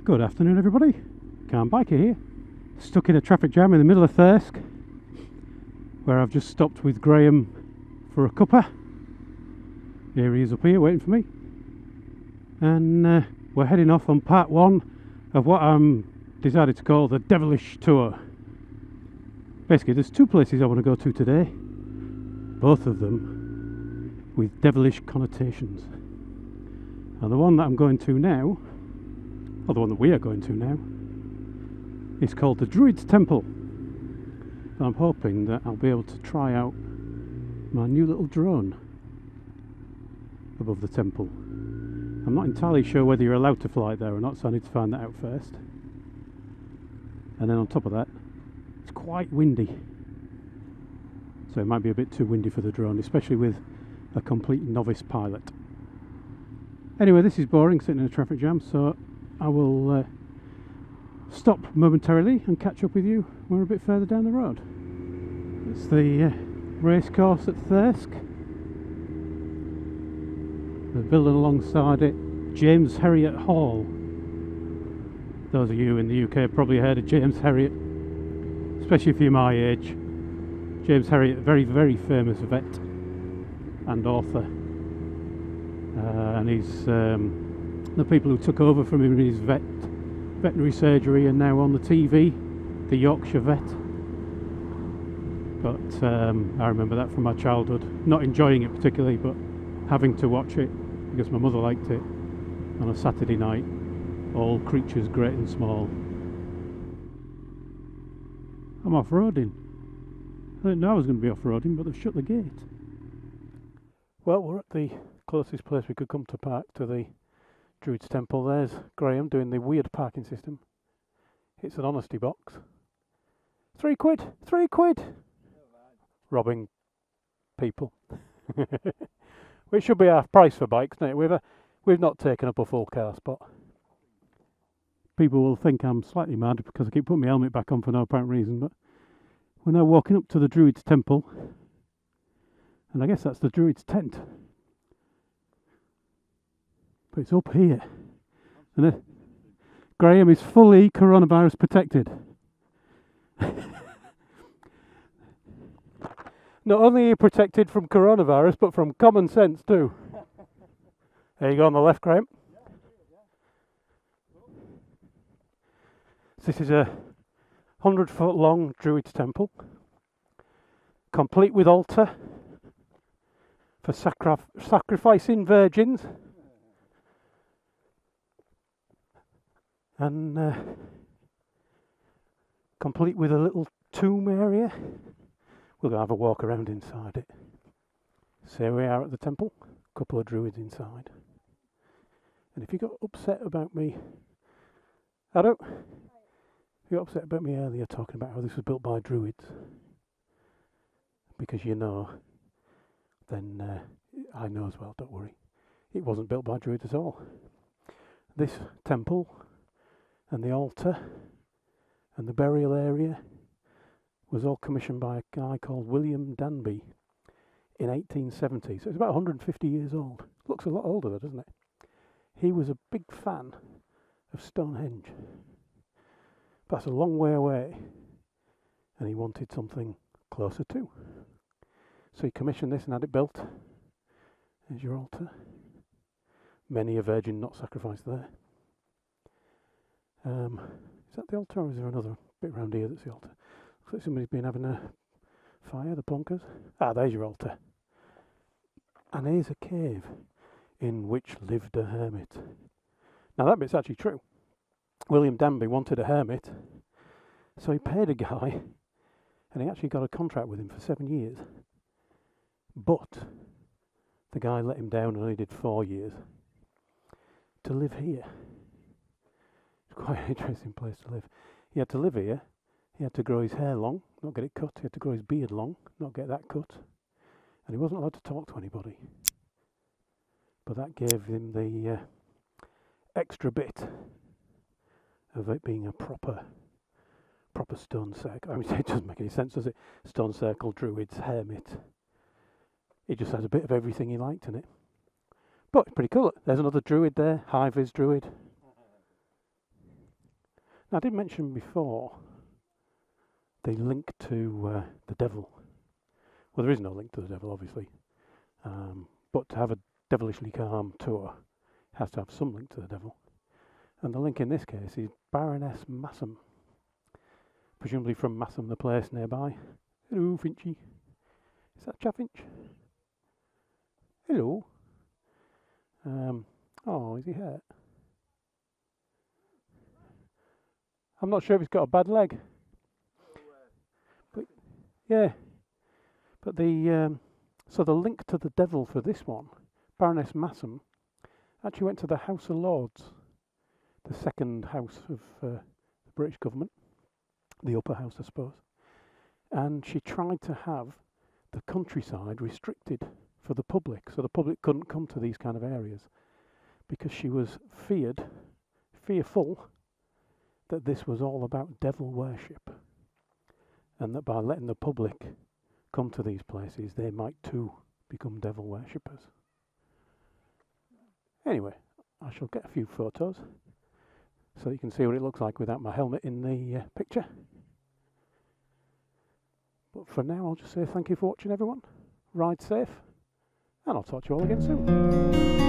Good afternoon everybody, Car Biker here, stuck in a traffic jam in the middle of Thirsk, where I've just stopped with Graham for a cuppa. Here he is up here waiting for me, and we're heading off on part one of what I'm decided to call the Devilish tour. Basically there's two places I want to go to today, both of them with devilish connotations, and the one that I'm going to now, or the one that we are going to now, is called the Druid's Temple. And I'm hoping that I'll be able to try out my new little drone above the temple. I'm not entirely sure whether you're allowed to fly there or not, so I need to find that out first. And then on top of that, it's quite windy, so it might be a bit too windy for the drone, especially with a complete novice pilot. Anyway, this is boring, sitting in a traffic jam, so I will stop momentarily and catch up with you when we're a bit further down the road. It's the race course at Thirsk. They're building alongside it James Herriot Hall. Those of you in the UK have probably heard of James Herriot, especially if you're my age. James Herriot, very, very famous vet and author. And he's the people who took over from him in his veterinary surgery and now on the TV, the Yorkshire vet. But I remember that from my childhood, not enjoying it particularly, but having to watch it because my mother liked it on a Saturday night, all creatures great and small. I'm off-roading. I didn't know I was going to be off-roading, but they've shut the gate. Well, we're at the closest place we could come to park to the Druid's Temple. There's Graham doing the weird parking system. It's an honesty box. £3 £3 robbing people. Which should be half price for bikes, isn't it? We've not taken up a full car spot. People will think I'm slightly mad because I keep putting my helmet back on for no apparent reason, but we're now walking up to the Druid's Temple, and I guess that's the Druid's tent. But it's up here, and Graham is fully coronavirus protected. Not only are you protected from coronavirus, but from common sense too. There you go on the left, Graham. This is a 100-foot long Druid's Temple, complete with altar for sacrificing virgins. And complete with a little tomb area. We'll go have a walk around inside it. So here we are at the temple, a couple of druids inside. And if you got upset about me, you got upset about me earlier talking about how this was built by druids, because you know, then I know as well, don't worry. It wasn't built by druids at all. This temple and the altar and the burial area was all commissioned by a guy called William Danby in 1870, so it's about 150 years old. Looks a lot older though, doesn't it? He was a big fan of Stonehenge. That's a long way away, and he wanted something closer too. So he commissioned this and had it built. There's your altar. Many a virgin not sacrificed there. Is that the altar, or is there another bit round here that's the altar? Looks like somebody's been having a fire, the plonkers. Ah, there's your altar. And here's a cave in which lived a hermit. Now that bit's actually true. William Danby wanted a hermit, so he paid a guy, and he actually got a contract with him for 7 years. But the guy let him down and only did 4 years to live here. Quite an interesting place to live. He had to live here. He had to grow his hair long, not get it cut. He had to grow his beard long, not get that cut. And he wasn't allowed to talk to anybody. But that gave him the extra bit of it being a proper stone circle. I mean, it doesn't make any sense, does it? Stone circle, druids, hermit. It just has a bit of everything he liked in it. But it's pretty cool. There's another druid there, high-vis druid. Now, I did mention before the link to the devil. Well, there is no link to the devil, obviously. But to have a Devilishly Calm tour has to have some link to the devil. And the link in this case is Baroness Massam. Presumably from Massam, the place nearby. Hello, Finchy. Is that Chaffinch? Hello. Oh, is he hurt? I'm not sure if he's got a bad leg. But, yeah. But so the link to the devil for this one, Baroness Massam, actually went to the House of Lords, the second house of the British government, the upper house, I suppose. And she tried to have the countryside restricted for the public, so the public couldn't come to these kind of areas, because she was fearful that this was all about devil worship, and that by letting the public come to these places, they might too become devil worshippers. Anyway, I shall get a few photos so you can see what it looks like without my helmet in the picture. But for now, I'll just say thank you for watching, everyone. Ride safe, and I'll talk to you all again soon.